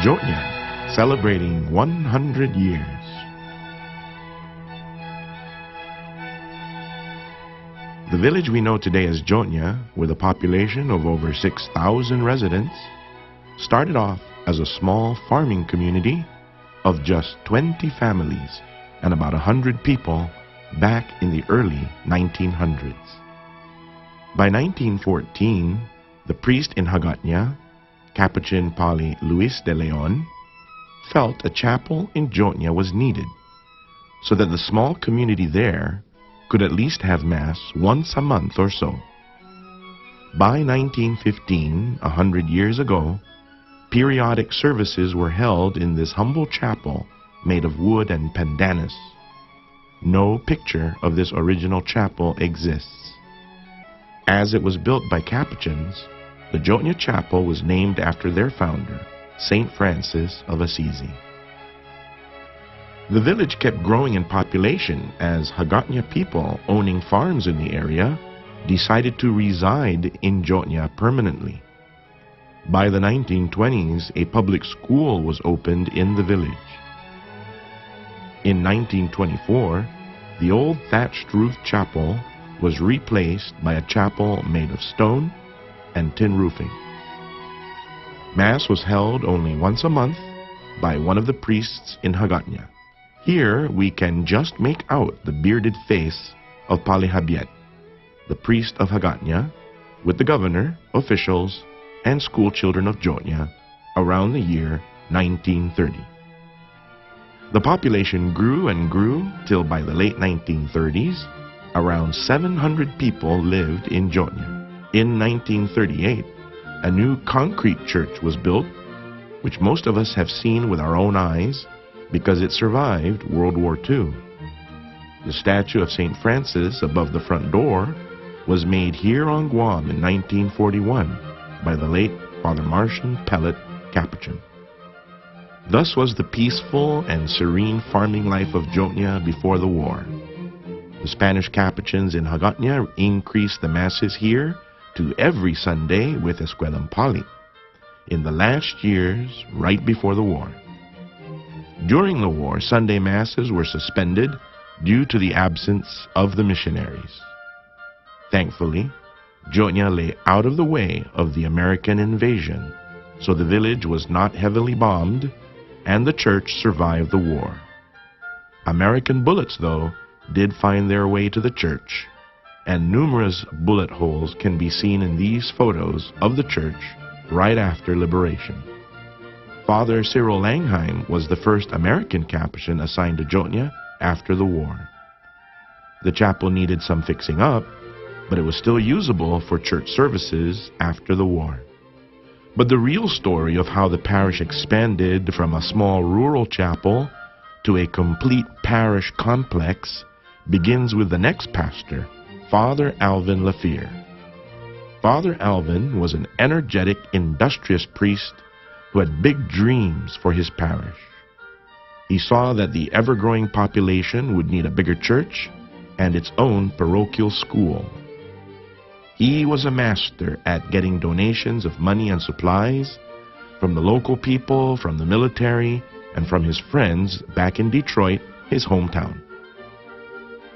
Yoña, celebrating 100 years. The village we know today as Yoña, with a population of over 6,000 residents, started off as a small farming community of just 20 families and about 100 people back in the early 1900s. By 1914, the priest in Hagåtña, Capuchin Pali Luis de Leon, felt a chapel in Yoña was needed so that the small community there could at least have Mass once a month or so. By 1915, 100 years ago, periodic services were held in this humble chapel made of wood and pandanus. No picture of this original chapel exists. As it was built by Capuchins, the Yoña Chapel was named after their founder, St. Francis of Assisi. The village kept growing in population as Hagåtña people owning farms in the area decided to reside in Yoña permanently. By the 1920s, a public school was opened in the village. In 1924, the old thatched roof chapel was replaced by a chapel made of stone and tin roofing. Mass was held only once a month by one of the priests in Hagåtña. Here we can just make out the bearded face of Pali Habiet, the priest of Hagåtña, with the governor, officials, and school children of Yoña around the year 1930. The population grew and grew till by the late 1930s, around 700 people lived in Yoña. In 1938, a new concrete church was built, which most of us have seen with our own eyes because it survived World War II. The statue of St. Francis above the front door was made here on Guam in 1941 by the late Father Martian Pellet Capuchin. Thus was the peaceful and serene farming life of Yoña before the war. The Spanish Capuchins in Hagåtña increased the Masses here to every Sunday with Escuelam Pali in the last years right before the war. During the war, Sunday Masses were suspended due to the absence of the missionaries. Thankfully, Yoña lay out of the way of the American invasion, so the village was not heavily bombed and the church survived the war. American bullets, though, did find their way to the church, and numerous bullet holes can be seen in these photos of the church right after liberation. Father Cyril Langheim was the first American Capuchin assigned to Yoña after the war. The chapel needed some fixing up, but it was still usable for church services after the war. But the real story of how the parish expanded from a small rural chapel to a complete parish complex begins with the next pastor, Father Alvin Lafere. Father Alvin was an energetic, industrious priest who had big dreams for his parish. He saw that the ever-growing population would need a bigger church and its own parochial school. He was a master at getting donations of money and supplies from the local people, from the military, and from his friends back in Detroit, his hometown.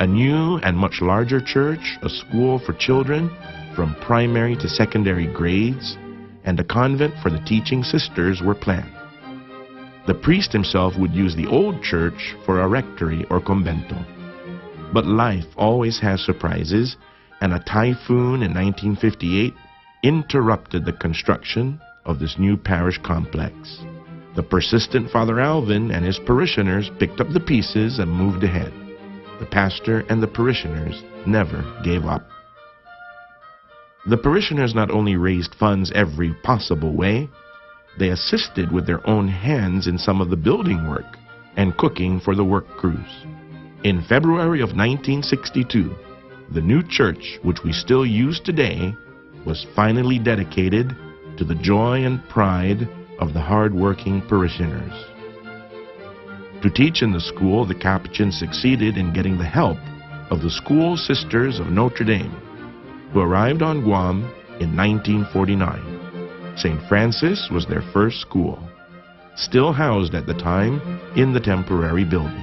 A new and much larger church, a school for children from primary to secondary grades, and a convent for the teaching sisters were planned. The priest himself would use the old church for a rectory or convento. But life always has surprises, and a typhoon in 1958 interrupted the construction of this new parish complex. The persistent Father Alvin and his parishioners picked up the pieces and moved ahead. The pastor and the parishioners never gave up. The parishioners not only raised funds every possible way, they assisted with their own hands in some of the building work and cooking for the work crews. In February of 1962, the new church, which we still use today, was finally dedicated to the joy and pride of the hard-working parishioners. To teach in the school, the Capuchins succeeded in getting the help of the School Sisters of Notre Dame, who arrived on Guam in 1949. St. Francis was their first school. still housed at the time in the temporary building.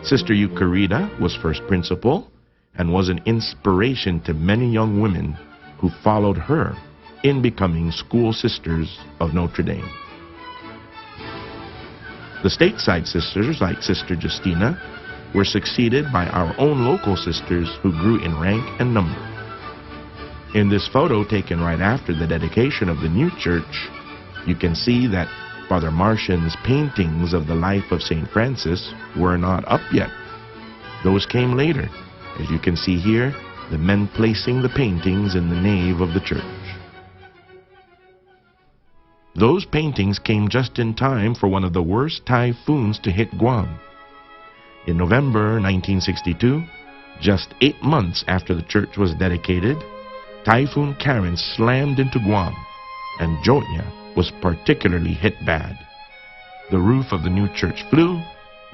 Sister Eucarida was first principal and was an inspiration to many young women who followed her in becoming school sisters of Notre Dame. The stateside sisters, like Sister Justina, were succeeded by our own local sisters who grew in rank and number. In this photo taken right after the dedication of the new church, you can see that Father Martian's paintings of the life of St. Francis were not up yet. Those came later, as you can see here, the men placing the paintings in the nave of the church. Those paintings came just in time for one of the worst typhoons to hit Guam. In November 1962, just 8 months after the church was dedicated, Typhoon Karen slammed into Guam, and Yoña was particularly hit bad. The roof of the new church flew,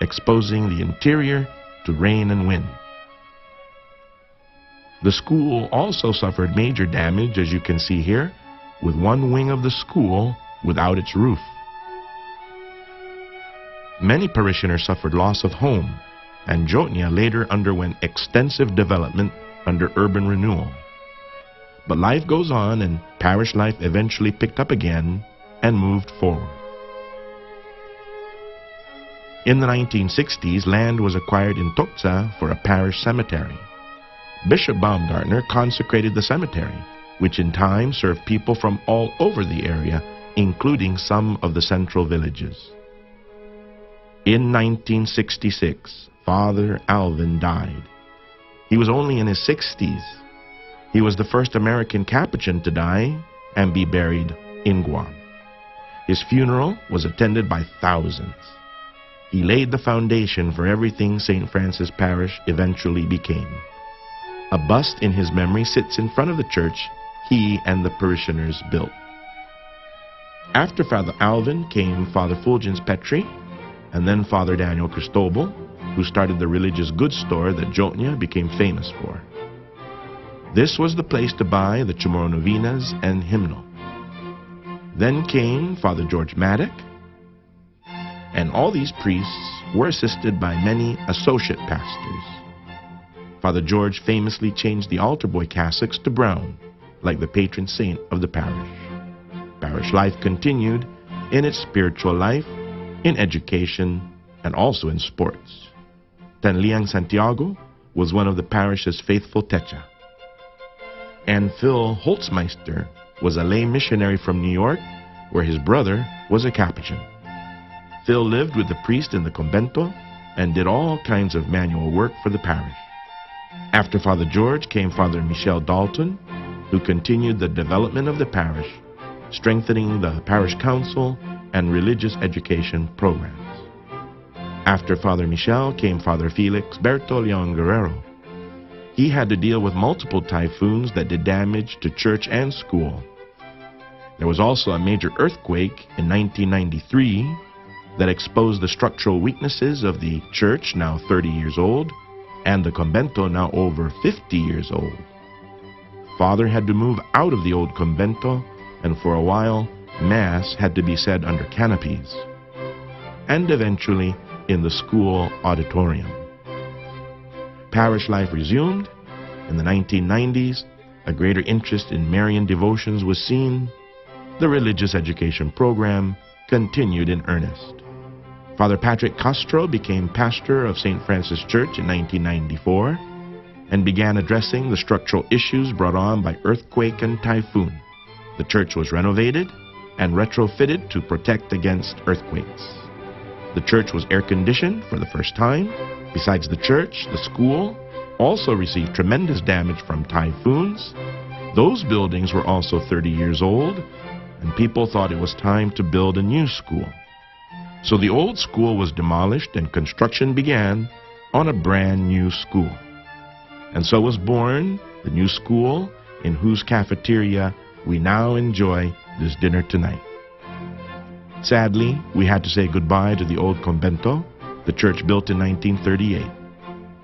exposing the interior to rain and wind. The school also suffered major damage, as you can see here, with one wing of the school without its roof. Many parishioners suffered loss of home, and Yoña later underwent extensive development under urban renewal. But life goes on, and parish life eventually picked up again and moved forward. In the 1960s, land was acquired in Tocsa for a parish cemetery. Bishop Baumgartner consecrated the cemetery, which in time served people from all over the area, including some of the central villages. In 1966, Father Alvin died. He was only in his 60s. He was the first American Capuchin to die and be buried in Guam. His funeral was attended by thousands. He laid the foundation for everything St. Francis Parish eventually became. A bust in his memory sits in front of the church he and the parishioners built. After Father Alvin came Father Fulgence Petri, and then Father Daniel Cristobal, who started the religious goods store that Yoña became famous for. This was the place to buy the Chamorro Novenas and hymnal. Then came Father George Maddock, and all these priests were assisted by many associate pastors. Father George famously changed the altar boy cassocks to brown, like the patron saint of the parish. Parish life continued in its spiritual life, in education, and also in sports. Tanliang Santiago was one of the parish's faithful techa. And Phil Holtzmeister was a lay missionary from New York, where his brother was a Capuchin. Phil lived with the priest in the convento and did all kinds of manual work for the parish. After Father George came Father Michel Dalton, who continued the development of the parish, strengthening the parish council and religious education programs. After Father Michel came Father Felix Berto Leon Guerrero. He had to deal with multiple typhoons that did damage to church and school. There was also a major earthquake in 1993 that exposed the structural weaknesses of the church, now 30 years old, and the convento, now over 50 years old. Father had to move out of the old convento, and for a while, Mass had to be said under canopies, and eventually in the school auditorium. Parish life resumed. In the 1990s, a greater interest in Marian devotions was seen. The religious education program continued in earnest. Father Patrick Castro became pastor of St. Francis Church in 1994 and began addressing the structural issues brought on by earthquake and typhoon. The church was renovated and retrofitted to protect against earthquakes. The church was air-conditioned for the first time. Besides the church, the school also received tremendous damage from typhoons. Those buildings were also 30 years old, and people thought it was time to build a new school. So the old school was demolished and construction began on a brand new school. And so was born the new school in whose cafeteria we now enjoy this dinner tonight. Sadly, we had to say goodbye to the old convento, the church built in 1938.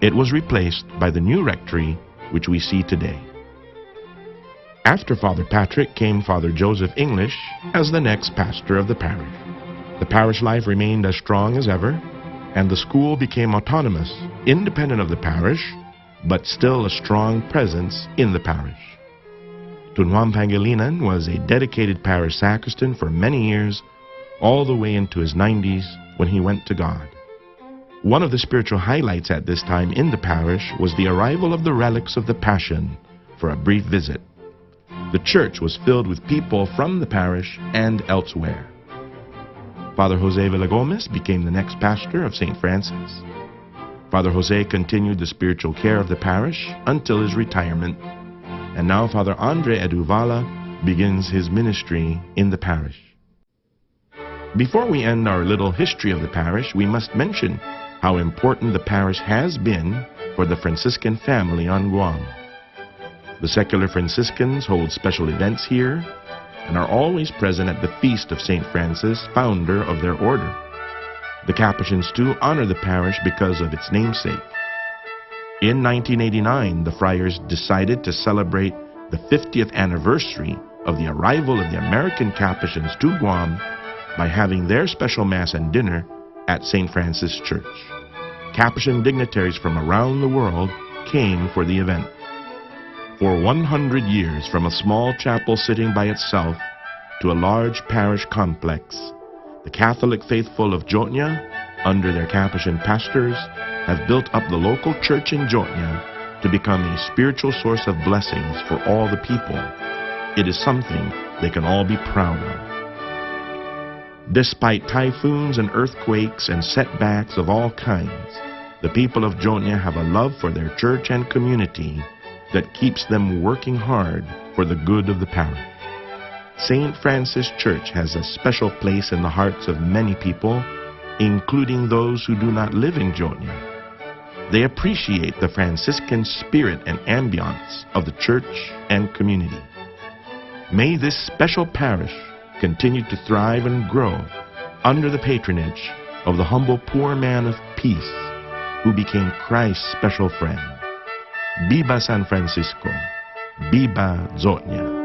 It was replaced by the new rectory, which we see today. After Father Patrick came Father Joseph English as the next pastor of the parish. The parish life remained as strong as ever, and the school became autonomous, independent of the parish, but still a strong presence in the parish. Tunwam Pangilinan was a dedicated parish sacristan for many years, all the way into his 90s when he went to God. One of the spiritual highlights at this time in the parish was the arrival of the relics of the Passion for a brief visit. The church was filled with people from the parish and elsewhere. Father Jose Villagomez became the next pastor of St. Francis. Father Jose continued the spiritual care of the parish until his retirement, and now Father Andre Eduvala begins his ministry in the parish. Before we end our little history of the parish, we must mention how important the parish has been for the Franciscan family on Guam. The secular Franciscans hold special events here and are always present at the feast of St. Francis, founder of their order. The Capuchins too honor the parish because of its namesake. In 1989, the friars decided to celebrate the 50th anniversary of the arrival of the American Capuchins to Guam by having their special Mass and dinner at St. Francis Church. Capuchin dignitaries from around the world came for the event. For 100 years, from a small chapel sitting by itself to a large parish complex, the Catholic faithful of Yoña, under their Capuchin pastors, have built up the local church in Yoña to become a spiritual source of blessings for all the people. It is something they can all be proud of. Despite typhoons and earthquakes and setbacks of all kinds, the people of Yoña have a love for their church and community that keeps them working hard for the good of the parish. St. Francis Church has a special place in the hearts of many people, including those who do not live in Yoña. They appreciate the Franciscan spirit and ambiance of the church and community. May this special parish continue to thrive and grow under the patronage of the humble poor man of peace who became Christ's special friend. Viva San Francisco! Viva Yoña!